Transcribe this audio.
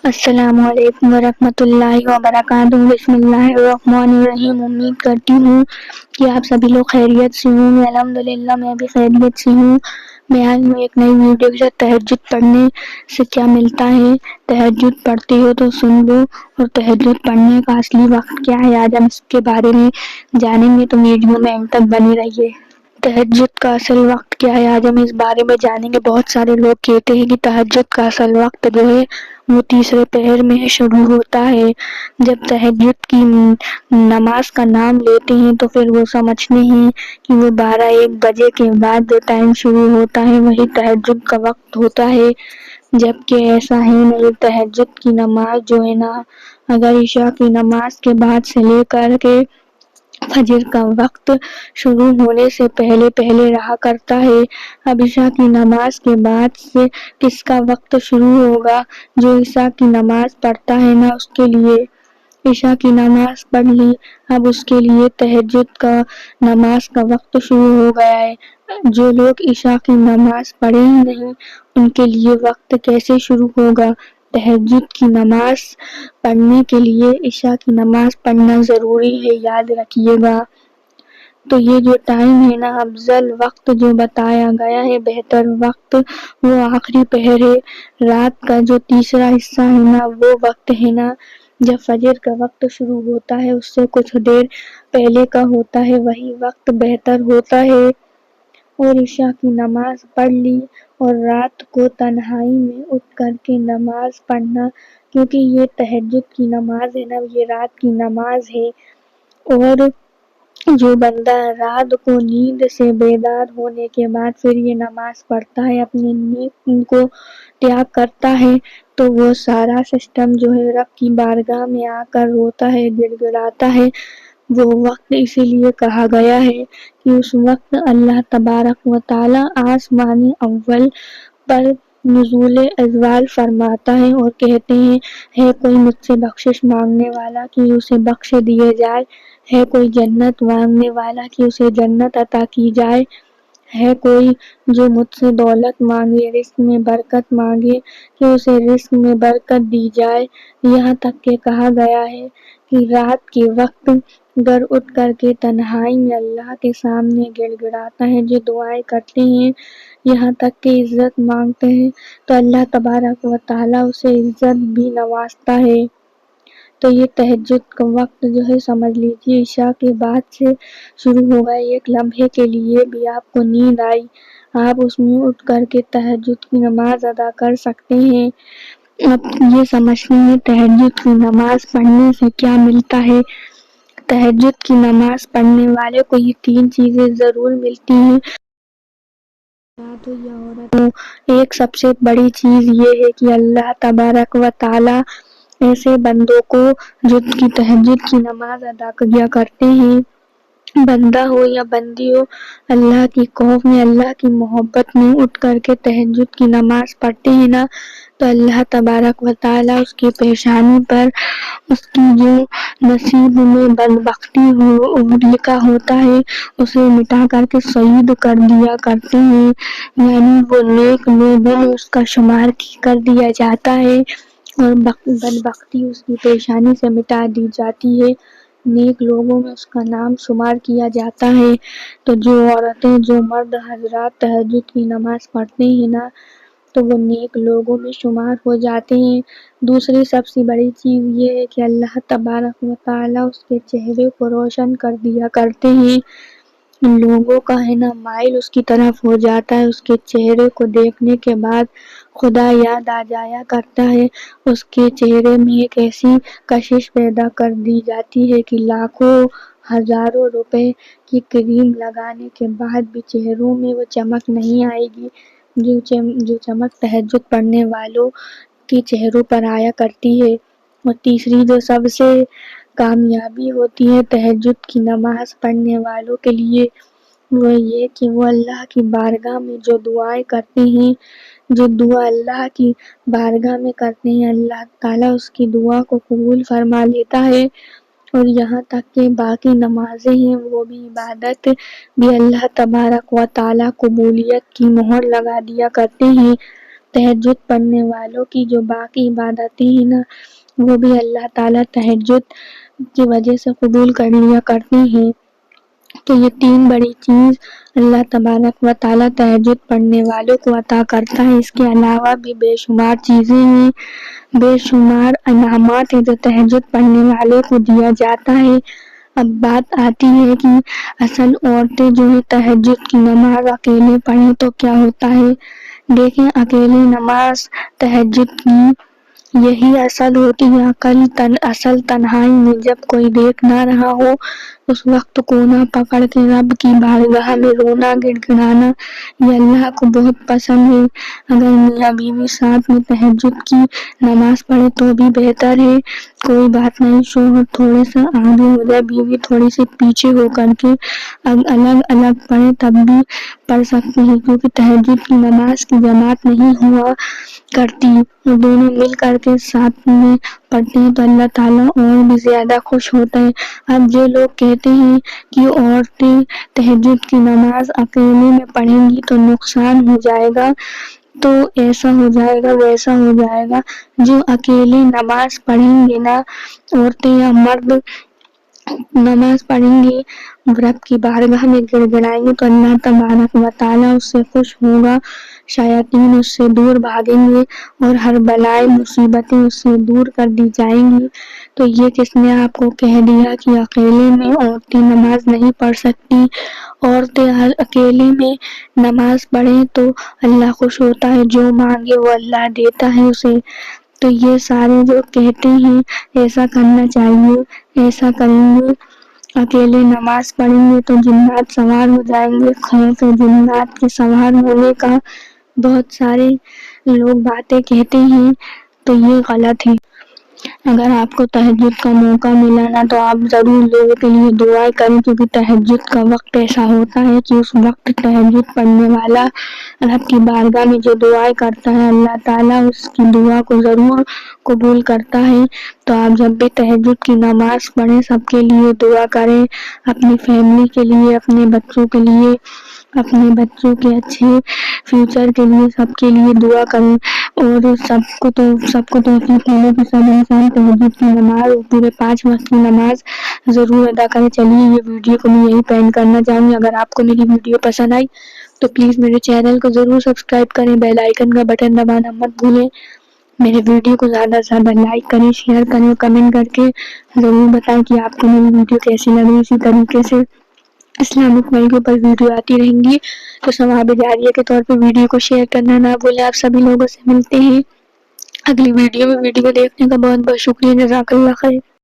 السلام علیکم ورحمۃ اللہ وبرکاتہ۔ بسم اللہ الرحمن الرحیم۔ امید کرتی ہوں کہ آپ سبھی لوگ خیریت سے ہوں۔ الحمدللہ میں بھی خیریت سے ہوں۔ میں آج ایک نئی ویڈیو کے ساتھ تہجد پڑھنے سے کیا ملتا ہے، تہجد پڑھتے ہو تو سن لو، اور تہجد پڑھنے کا اصلی وقت کیا ہے، آج ہم اس کے بارے میں جانیں گے، تو ویڈیو میں انت تک بنے رہیے۔ تہجد کا اصل وقت کیا ہے، آج ہم اس بارے میں جانیں گے۔ بہت سارے لوگ کہتے ہیں کہ تہجد کا اصل وقت جو ہے وہ تیسرے پہر میں شروع ہوتا ہے۔ جب تہجد کی نماز کا نام لیتے ہیں تو پھر وہ سمجھتے ہیں کہ وہ 12-1 بجے کے بعد جو ٹائم شروع ہوتا ہے وہی تہجد کا وقت ہوتا ہے، جبکہ ایسا ہے نہیں۔ تہجد کی نماز جو ہے نا، اگر عشاء کی نماز کے بعد سے لے کر کے فجر کا وقت شروع ہونے سے پہلے پہلے رہا کرتا ہے۔ اب عشاء کی نماز کے بعد سے کس کا وقت شروع ہوگا؟ جو عشاء کی نماز پڑھتا ہے نا اس کے لیے۔ عشاء کی نماز پڑھ لی، اب اس کے لیے تہجد کا نماز کا وقت شروع ہو گیا ہے۔ جو لوگ عشاء کی نماز پڑھے ہی نہیں ان کے لیے وقت کیسے شروع ہوگا؟ تہجد کی نماز پڑھنے کے لیے عشاء کی نماز پڑھنا ضروری ہے، یاد رکھیے گا۔ تو یہ جو ٹائم ہے نا، افضل وقت جو بتایا گیا ہے، بہتر وقت، وہ آخری پہر ہے۔ رات کا جو تیسرا حصہ ہے نا، وہ وقت ہے نا جب فجر کا وقت شروع ہوتا ہے اس سے کچھ دیر پہلے کا ہوتا ہے، وہی وقت بہتر ہوتا ہے۔ اور عشاء کی نماز پڑھ لی اور رات کو تنہائی میں اٹھ کر کے نماز پڑھنا، کیونکہ یہ تہجد کی نماز ہے نا، یہ رات کی نماز ہے۔ اور جو بندہ رات کو نیند سے بیدار ہونے کے بعد پھر یہ نماز پڑھتا ہے، اپنی نیند کو تیاگ کرتا ہے، تو وہ سارا سسٹم جو ہے رب کی بارگاہ میں آ کر روتا ہے، گڑ گڑاتا ہے۔ وہ وقت اسی لیے کہا گیا ہے کہ اس وقت اللہ تبارک و تعالی آسمان اول پر نزول ازوال فرماتا ہے اور کہتے ہیں، ہے کوئی مجھ سے بخشش مانگنے والا کہ اسے بخش دیے جائے، ہے کوئی جنت مانگنے والا کہ اسے جنت عطا کی جائے، ہے کوئی جو مجھ سے دولت مانگے، رزق میں برکت مانگے کہ اسے رزق میں برکت دی جائے۔ یہاں تک کہ کہا گیا ہے کہ رات کے وقت گر اٹھ کر کے تنہائی میں اللہ کے سامنے گڑ گڑاتا ہے، جو دعائیں کرتے ہیں، یہاں تک کہ عزت مانگتے ہیں، تو اللہ تبارک و تعالیٰ اسے عزت بھی نوازتا ہے۔ تو یہ تہجد کا وقت جو ہے سمجھ لیجیے عشاء کے بعد سے شروع ہوگا۔ ایک لمحے کے لیے بھی آپ کو نیند آئی، آپ اس میں اٹھ کر کے تہجد کی نماز ادا کر سکتے ہیں۔ اب یہ سمجھتے ہیں تہجد کی نماز پڑھنے سے کیا ملتا ہے۔ تہجد کی نماز پڑھنے والے کو یہ 3 چیزیں ضرور ملتی ہیں، مرد ہو یا عورت ہو۔ ایک سب سے بڑی چیز یہ ہے کہ اللہ تبارک و تعالی ایسے بندوں کو جو کی تہجد کی نماز ادا کیا کرتے ہیں، بندہ ہو یا بندی ہو، اللہ کی خوف میں، اللہ کی محبت میں اٹھ کر کے تہجد کی نماز پڑھتے ہیں نا، تو اللہ تبارک و تعالی اس کی پیشانی پر اس کی جو نصیب میں بدبختی لکھا ہوتا ہے اسے مٹا کر کے شہید کر دیا کرتے ہیں، یعنی وہ نیک لوگوں میں اس کا شمار کر دیا جاتا ہے اور بدبختی اس کی پیشانی سے مٹا دی جاتی ہے، نیک لوگوں میں اس کا نام شمار کیا جاتا ہے۔ تو جو عورتیں، جو مرد حضرات تہجد کی نماز پڑھتے ہیں نا، تو وہ نیک لوگوں میں شمار ہو جاتے ہیں۔ دوسری سب سے بڑی چیز یہ ہے کہ اللہ تبارک و تعالی اس کے چہرے کو روشن کر دیا کرتے ہیں، لوگوں کا ہے نا مائل اس کی طرف ہو جاتا ہے، اس کے چہرے کو دیکھنے کے بعد خدا یاد آ جایا کرتا ہے، اس کے چہرے میں ایک ایسی کشش پیدا کر دی جاتی ہے کہ لاکھوں ہزاروں روپے کی کریم لگانے کے بعد بھی چہروں میں وہ چمک نہیں آئے گی جو چمک تہجد پڑھنے والوں کے چہروں پر آیا کرتی ہے۔ اور تیسری جو سب سے کامیابی ہوتی ہے تہجد کی نماز پڑھنے والوں کے لیے، وہ یہ کہ وہ اللہ کی بارگاہ میں جو دعائیں کرتے ہیں، جو دعا اللہ کی بارگاہ میں کرتے ہیں، اللہ تعالیٰ اس کی دعا کو قبول فرما لیتا ہے۔ اور یہاں تک کہ باقی نمازیں ہیں، وہ بھی عبادت بھی اللہ تبارک و تعالیٰ قبولیت کی مہر لگا دیا کرتے ہیں۔ تہجد پڑھنے والوں کی جو باقی عبادتیں ہیں نا وہ بھی اللہ تعالیٰ تہجد کی وجہ سے قبول کر لیا کرتے ہیں۔ تو یہ 3 بڑی چیز اللہ تبارک و تعالیٰ تہجد پڑھنے والوں کو عطا کرتا ہے۔ اس کے علاوہ بھی بے شمار چیزیں ہیں، بے شمار انعامات ہیں جو تہجد پڑھنے والوں کو دیا جاتا ہے۔ اب بات آتی ہے کہ اصل عورتیں جو ہے تہجد کی نماز اکیلے پڑھیں تو کیا ہوتا ہے۔ دیکھیں اکیلی نماز تہجد کی یہی اصل ہوتی ہے۔ اصل تنہائی میں جب کوئی دیکھ نہ رہا ہو اس وقت کونا پکڑ کے رب کی بارگاہ میں رونا گڑگڑانا یہ اللہ کو بہت پسند ہے۔ اگر میاں بیوی ساتھ میں تہجد کی نماز پڑھے تو بھی بہتر ہے، کوئی بات نہیں، شوہر تھوڑے سے آگے ہو جائے، بیوی تھوڑی سی پیچھے ہو کر کے الگ الگ پڑھے تب بھی پڑھ سکتے ہیں، کیونکہ تہجد کی نماز کی جماعت نہیں ہوا کرتی، وہ دونوں مل کر کے ساتھ میں پڑھتے ہیں تو اللہ تعالیٰ اور بھی زیادہ خوش ہوتا ہے۔ اب جو لوگ کہتے ہیں کہ عورتیں تہجد کی نماز اکیلے میں پڑھیں گی تو نقصان ہو جائے گا، تو ایسا ہو جائے گا ویسا ہو جائے گا، جو اکیلے نماز پڑھیں گے نا عورتیں یا مرد نماز پڑھیں گے رب کی بارگاہ میں گڑگڑائیں گے تو اللہ تبارک و تعالیٰ اس سے خوش ہوگا، شیاطین اس سے دور بھاگیں گے اور ہر بلائے مصیبتیں اس سے دور کر دی جائیں گی۔ تو یہ کس نے آپ کو کہہ دیا کہ اکیلے میں عورتیں نماز نہیں پڑھ سکتی؟ عورتیں اکیلے میں نماز پڑھیں تو اللہ خوش ہوتا ہے، جو مانگے وہ اللہ دیتا ہے اسے۔ تو یہ سارے جو کہتے ہیں ایسا کرنا چاہیے، ایسا کریں گے، اکیلے نماز پڑھیں گے تو جنات سوار ہو جائیں گے، خوف جنات کے سوار ہونے کا بہت سارے لوگ باتیں کہتے ہیں تو یہ غلط ہے۔ اگر آپ کو تہجد کا موقع ملا نا تو آپ ضرور لوگوں کے لیے دعائیں کریں، کیونکہ تہجد کا وقت ایسا ہوتا ہے کہ اس وقت تہجد پڑھنے والا رب کی بارگاہ میں جو دعائیں کرتا ہے اللہ تعالیٰ اس کی دعا کو ضرور قبول کرتا ہے۔ تو آپ جب بھی تہجد کی نماز پڑھیں سب کے لیے دعا کریں، اپنی فیملی کے لیے، اپنے بچوں کے لیے، اپنے بچوں کے اچھے فیوچر کے لیے، سب کے لیے دعا کریں، اور سب کو توفیق ملے کہ سب انسان تہجد کی نماز پورے 5 وقت کی نماز ضرور ادا کریں۔ چلیے یہ ویڈیو کو میں یہی پینڈ کرنا چاہوں گی۔ اگر آپ کو میری ویڈیو پسند آئی تو پلیز میرے چینل کو ضرور سبسکرائب کریں، بیل آئیکن کا بٹن دبانا مت بھولیں، میرے ویڈیو کو زیادہ سے زیادہ لائک کریں، شیئر کریں اور کمنٹ کر کے ضرور بتائیں کہ آپ کو میری ویڈیو کیسی لگی۔ اسی طریقے سے اسلامک موضوع کے اوپر ویڈیو آتی رہیں گی تو ثواب جاریہ کے طور پہ ویڈیو کو شیئر کرنا نہ بھولیں۔ آپ سبھی لوگوں سے ملتے ہیں اگلی ویڈیو میں۔ ویڈیو دیکھنے کا بہت بہت شکریہ، جزاک اللہ خیر۔